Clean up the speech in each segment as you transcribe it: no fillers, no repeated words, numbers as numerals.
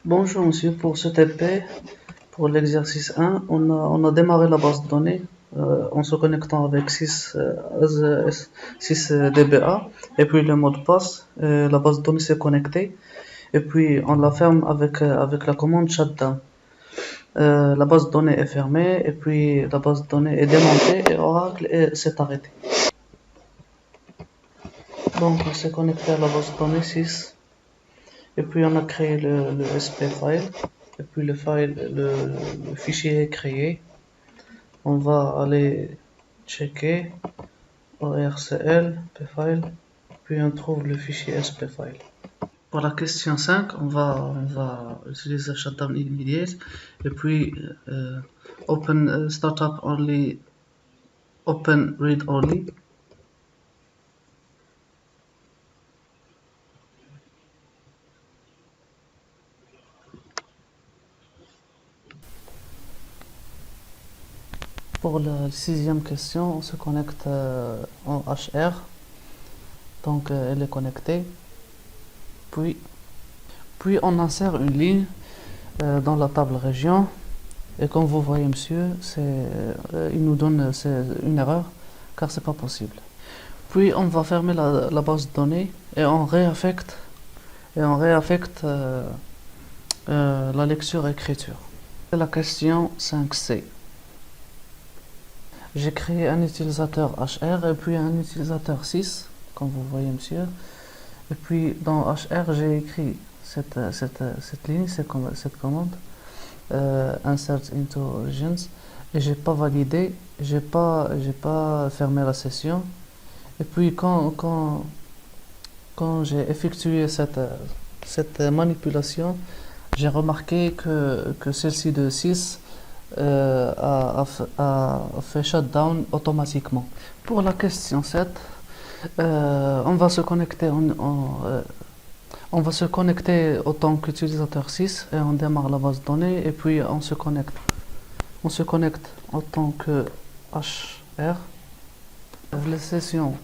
Bonjour monsieur, pour ce TP, pour l'exercice 1, on a démarré la base de données en se connectant avec 6 DBA et puis le mot de passe. La base de données s'est connectée et puis on la ferme avec la commande shutdown. La base de données est fermée et puis la base de données est démontée et Oracle s'est arrêté. Donc on s'est connecté à la base de données 6 et puis on a créé le SP file et puis le fichier est créé. On va aller checker ORCL, pfile, puis on trouve le fichier spfile. Pour la question 5, on va utiliser shutdown immediate et puis open startup only, open read only. Pour la sixième question, on se connecte en HR, donc elle est connectée. Puis on insère une ligne dans la table région. Et comme vous voyez, monsieur, il nous donne une erreur car c'est pas possible. Puis on va fermer la base de données et on réaffecte la lecture-écriture. La question 5C. J'ai créé un utilisateur HR et puis un utilisateur 6, comme vous voyez, monsieur. Et puis dans HR, j'ai écrit cette ligne, cette commande. Insert into origins et j'ai pas validé, j'ai pas fermé la session et puis quand j'ai effectué cette manipulation, j'ai remarqué que celle-ci de 6 a fait shutdown automatiquement. Pour la question 7, on va se connecter on va se connecter en tant qu'utilisateur 6 et on démarre la base de données et puis on se connecte. On se connecte en tant que HR. Les sessions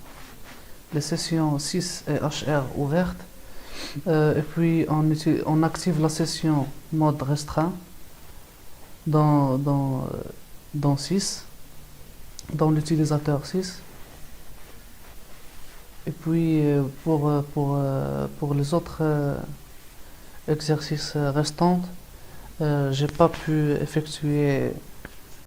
6 et HR ouvertes. Et puis on active la session mode restreint dans 6, dans l'utilisateur 6. Et puis pour les autres exercices restants, j'ai pas pu effectuer